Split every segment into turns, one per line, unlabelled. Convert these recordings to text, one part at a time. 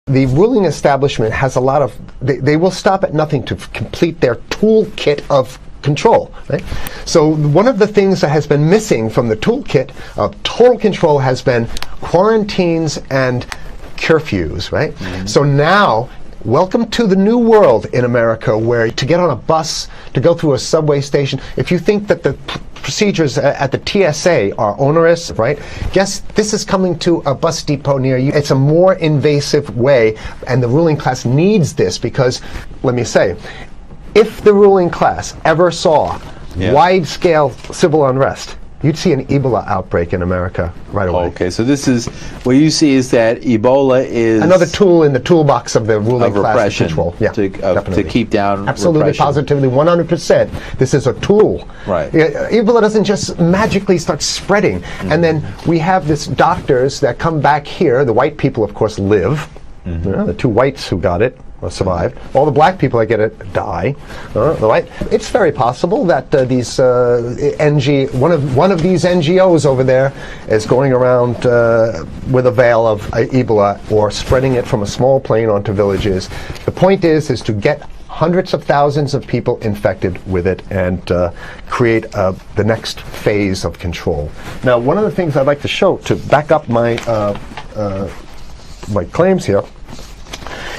the ruling establishment has a lot of, they will stop at nothing to complete their toolkit of control, right? So one of the things that has been missing from the toolkit of total control has been quarantines and curfews, right? So now, welcome to the new world in America, where to get on a bus, to go through a subway station, if you think that the procedures at the TSA are onerous, right? Guess this is coming to a bus depot near you. It's a more invasive way, and the ruling class needs this because, let me say, if the ruling class ever saw wide-scale civil unrest, you'd see an Ebola outbreak in America right away.
Okay, so this is, what you see is that Ebola is
another tool in the toolbox of the ruling class control.
Yeah, to keep down
absolutely,
repression.
positively, 100%. This is a tool.
Right.
Ebola doesn't just magically start spreading. And then we have this doctors that come back here. The white people, of course, live. The two whites who got it survived. All the black people that get it die. It's very possible that these one of these NGOs over there is going around with a veil of Ebola, or spreading it from a small plane onto villages. The point is to get hundreds of thousands of people infected with it and create the next phase of control. Now, one of the things I'd like to show to back up my my claims here.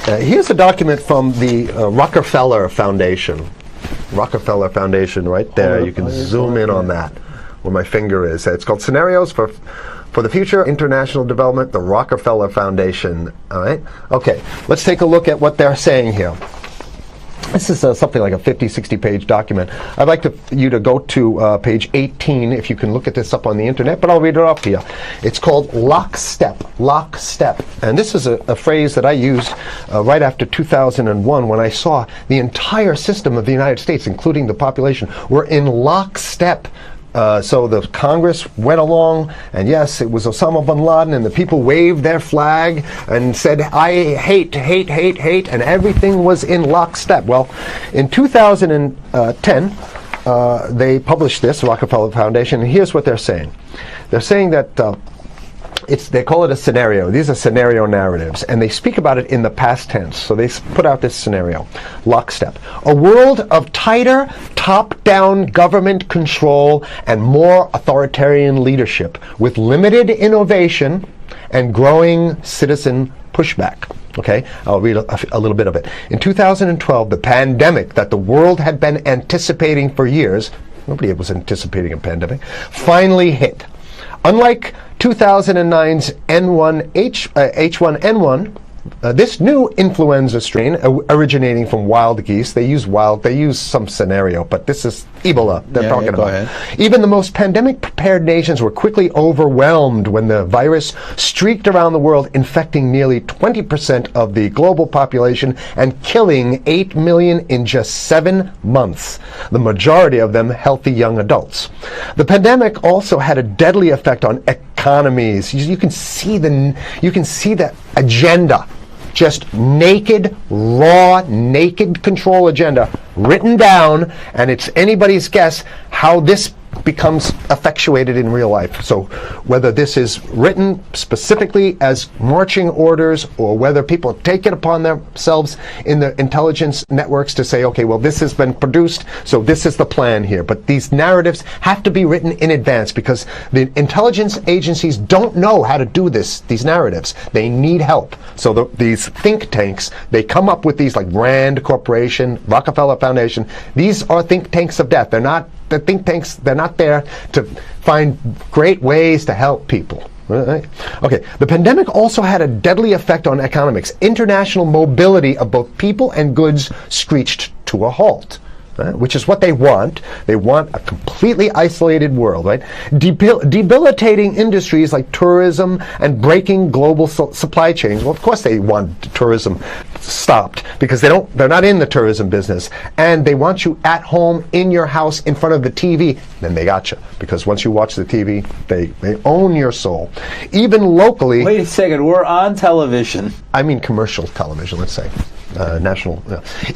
Here's a document from the Rockefeller Foundation. Rockefeller Foundation, right there. You can zoom in on that, where my finger is. It's called Scenarios for the Future International Development, the Rockefeller Foundation. All right? Okay, let's take a look at what they're saying here. This is something like a 50, 60-page document. I'd like you to go to page 18, if you can look at this up on the internet, but I'll read it off here. It's called lockstep, lockstep. And this is a phrase that I used right after 2001, when I saw the entire system of the United States, including the population, were in lockstep. So the Congress went along, and yes, it was Osama bin Laden, and the people waved their flag and said, I hate, hate, hate, hate, and everything was in lockstep. Well, in 2010, they published this, Rockefeller Foundation, and here's what they're saying. They're saying that they call it a scenario. These are scenario narratives, and they speak about it in the past tense. So they put out this scenario, lockstep. A world of tighter, top-down government control and more authoritarian leadership, with limited innovation and growing citizen pushback. Okay, I'll read a little bit of it. In 2012, the pandemic that the world had been anticipating for years, nobody was anticipating a pandemic, finally hit. Unlike 2009's H1N1, this new influenza strain originating from wild geese, they use some scenario, but this is Ebola they're talking about. Even the most pandemic-prepared nations were quickly overwhelmed when the virus streaked around the world, infecting nearly 20% of the global population and killing 8 million in just 7 months, the majority of them healthy young adults. The pandemic also had a deadly effect on economies. You can see the agenda, just naked, raw, naked control agenda written down, and it's anybody's guess how this becomes effectuated in real life. So whether this is written specifically as marching orders, or whether people take it upon themselves in the intelligence networks to say, okay, well, this has been produced, so this is the plan here. But these narratives have to be written in advance, because the intelligence agencies don't know how to do these narratives. They need help. So these think tanks, they come up with these, like Rand Corporation, Rockefeller Foundation. These are think tanks of death. They're not the think tanks, they're not there to find great ways to help people. Right? Okay, the pandemic also had a deadly effect on economics. International mobility of both people and goods screeched to a halt. Which is what they want. They want a completely isolated world, right? Debilitating industries like tourism and breaking global supply chains. Well, of course they want tourism stopped, because they're not in the tourism business, and they want you at home in your house in front of the TV. Then they got you, because once you watch the TV, they own your soul. Even locally.
Wait a second, we're on television.
I mean commercial television, let's say. National.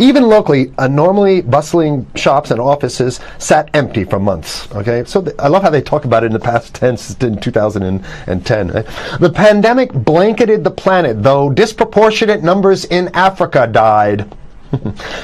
Even locally, a normally bustling manufacturing shops and offices sat empty for months. Okay, so I love how they talk about it in the past tense in 2010. Right? The pandemic blanketed the planet, though disproportionate numbers in Africa died.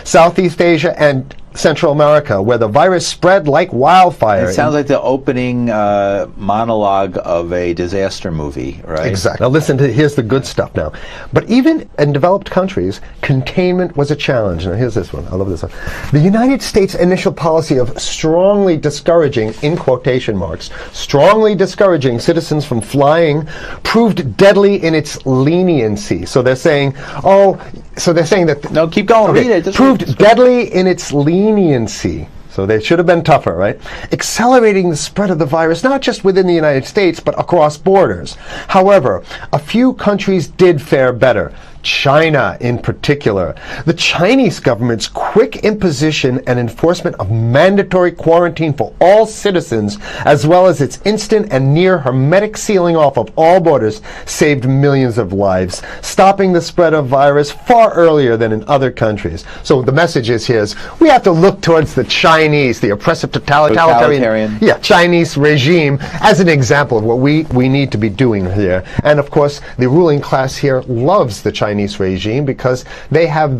Southeast Asia and Central America, where the virus spread like wildfire.
It sounds like the opening monologue of a disaster movie, right?
Exactly. Now listen to, here's the good stuff now. But even in developed countries, containment was a challenge. Now here's this one. I love this one. The United States' initial policy of strongly discouraging, in quotation marks, strongly discouraging citizens from flying proved deadly in its leniency. So they're saying, that...
No, keep going.
Okay,
read it.
Proved deadly in its leniency. So they should have been tougher, right? Accelerating the spread of the virus, not just within the United States, but across borders. However, a few countries did fare better. China in particular. The Chinese government's quick imposition and enforcement of mandatory quarantine for all citizens, as well as its instant and near hermetic sealing off of all borders, saved millions of lives, stopping the spread of virus far earlier than in other countries. So the message is here is we have to look towards the Chinese, the oppressive totalitarian Chinese regime as an example of what we need to be doing here. And of course, the ruling class here loves the Chinese regime because they have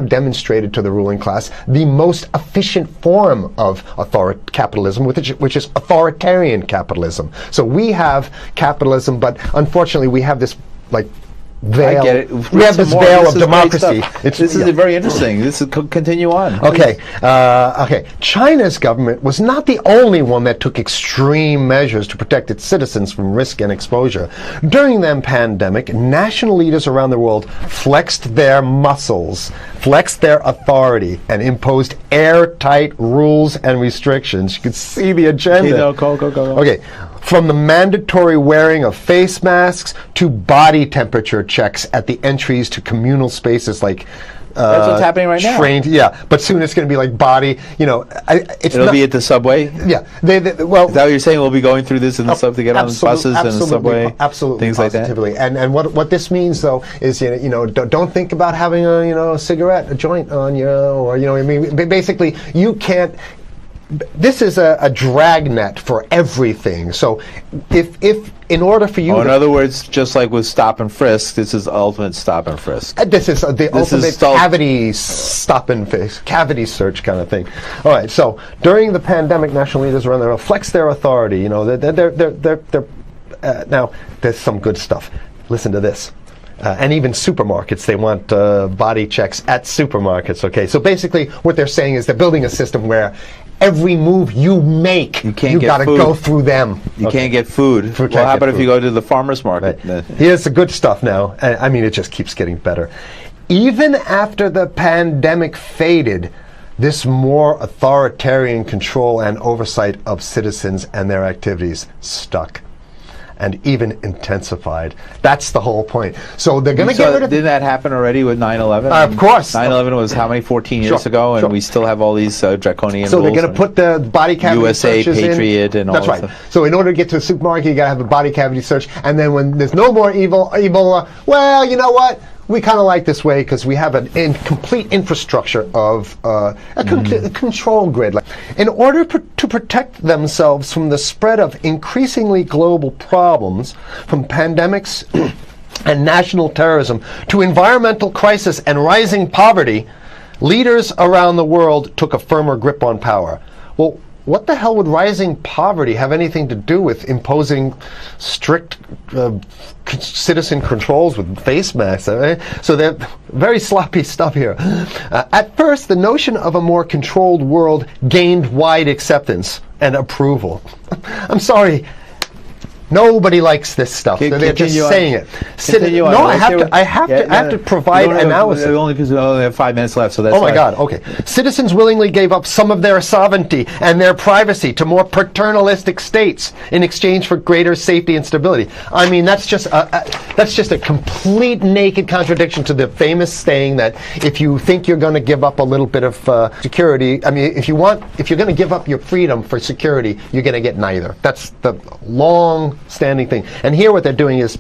demonstrated to the ruling class the most efficient form of capitalism, which is authoritarian capitalism. So we have capitalism, but unfortunately we have this veil.
I get it.
We have this veil of democracy.
This is very interesting. This is continue on.
Okay. China's government was not the only one that took extreme measures to protect its citizens from risk and exposure. During the pandemic, national leaders around the world flexed their muscles, flexed their authority, and imposed airtight rules and restrictions. You can see the agenda.
Go.
Okay. From the mandatory wearing of face masks to body temperature checks at the entries to communal spaces like
that's what's happening right now.
Yeah, but soon it's going to be like body.
It'll be at the subway.
Yeah,
is that what you're saying? We'll be going through this in the sub to get on buses and the subway,
absolutely,
things
positively.
like that.
And what this means though is don't think about having a cigarette, a joint on you, or I mean basically you can't. This is a dragnet for everything. So if in order for you
in other words, just like with stop and frisk, this is ultimate stop and frisk.
This is the ultimate cavity stop and frisk, cavity search kind of thing. All right, so during the pandemic, national leaders around the world flex their authority. Now there's some good stuff. Listen to this. And even supermarkets, they want body checks at supermarkets. Okay, so basically what they're saying is they're building a system where every move you make, you got to go through them.
You can't get food. Well, how about if you go to the farmer's market?
Right. Here's the good stuff now. I mean, it just keeps getting better. Even after the pandemic faded, this more authoritarian control and oversight of citizens and their activities stuck and even intensified. That's the whole point. So they're going to get rid of...
Didn't that happen already with 9/11?
Of course.
9/11 was how many, 14 years ago, and we still have all these draconian
so
rules.
So they're going to put the body cavity
USA,
searches
Patriot, and all that.
That's right. So in order to get to a supermarket, you got to have a body cavity search, and then when there's no more Ebola, well, you know what? We kind of like this way because we have an complete infrastructure of a control grid. In order to protect themselves from the spread of increasingly global problems, from pandemics and national terrorism to environmental crisis and rising poverty, leaders around the world took a firmer grip on power. Well, what the hell would rising poverty have anything to do with imposing strict citizen controls with face masks? So they're very sloppy stuff here. At first, the notion of a more controlled world gained wide acceptance and approval. I'm sorry. Nobody likes this stuff. They're just saying it. No, I have to provide analysis.
Only because we only have 5 minutes left, so that's.
Oh my God. Okay. Citizens willingly gave up some of their sovereignty and their privacy to more paternalistic states in exchange for greater safety and stability. I mean, that's just a complete naked contradiction to the famous saying that if you think you're going to give up a little bit of security, I mean, if you're going to give up your freedom for security, you're going to get neither. That's the long-standing thing. And here what they're doing is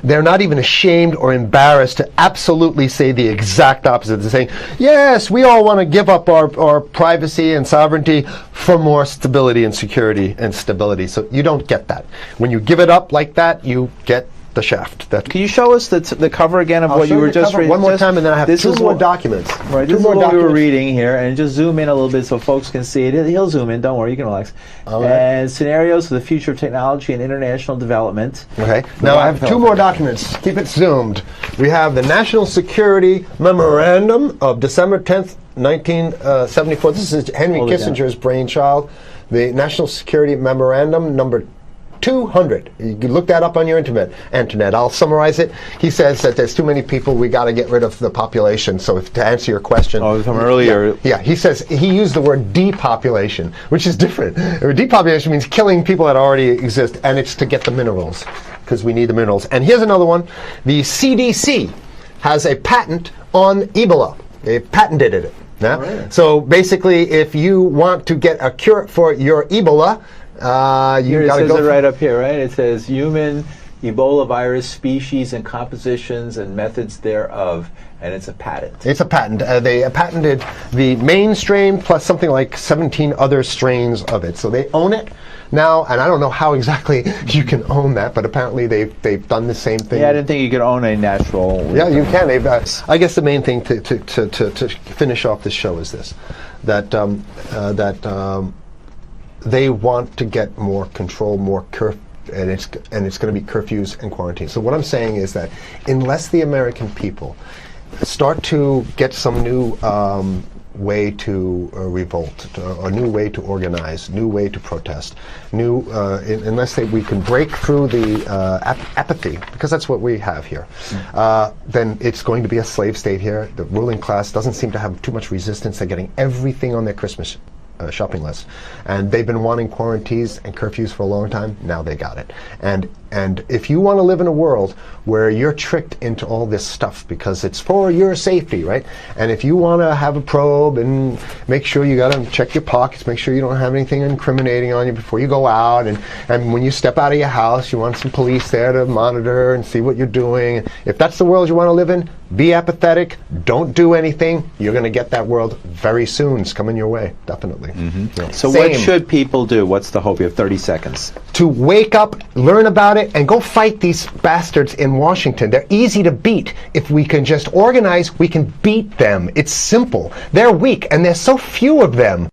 they're not even ashamed or embarrassed to absolutely say the exact opposite. They're saying, yes, we all want to give up our privacy and sovereignty for more stability and security and stability. So you don't get that. When you give it up like that, you get the shaft.
Can you show us the cover again of what you were just reading?
One more time, and then I have two more documents.
Right, this is what we were reading here, and just zoom in a little bit so folks can see it. He'll zoom in, don't worry, you can relax. And scenarios for the future of technology and international development.
Okay, now I have two more documents. Keep it zoomed. We have the National Security Memorandum of December 10th, 1974. This is Henry Kissinger's brainchild. The National Security Memorandum number 200. You can look that up on your internet. I'll summarize it. He says that there's too many people, we got to get rid of the population. So to answer your question.
From earlier.
Yeah, he says, he used the word depopulation, which is different. Depopulation means killing people that already exist, and it's to get the minerals, because we need the minerals. And here's another one. The CDC has a patent on Ebola. They patented it. Yeah? Right. So basically, if you want to get a cure for your Ebola,
it says it right up here, right? It says human Ebola virus species and compositions and methods thereof, and it's a patent.
It's a patent. They patented the main strain plus something like 17 other strains of it. So they own it now, and I don't know how exactly you can own that, but apparently they've done the same thing.
Yeah, I didn't think you could own a natural.
Yeah, you can. I guess the main thing to finish off this show is this: that they want to get more control, more and it's going to be curfews and quarantine. So what I'm saying is that unless the American people start to get some new way to revolt, a new way to organize, new way to protest, unless we can break through the apathy, because that's what we have here, then it's going to be a slave state here. The ruling class doesn't seem to have too much resistance. They're getting everything on their Christmas shopping list, and they've been wanting quarantines and curfews for a long time. Now they got it. And if you want to live in a world where you're tricked into all this stuff because it's for your safety, right? And if you want to have a probe and make sure you got to check your pockets, make sure you don't have anything incriminating on you before you go out, and when you step out of your house, you want some police there to monitor and see what you're doing. If that's the world you want to live in, be apathetic, don't do anything. You're going to get that world very soon. It's coming your way, definitely.
Mm-hmm. Yeah. So what should people do? What's the hope? You have 30 seconds.
To wake up, learn about it, and go fight these bastards in Washington. They're easy to beat. If we can just organize, we can beat them. It's simple. They're weak, and there's so few of them.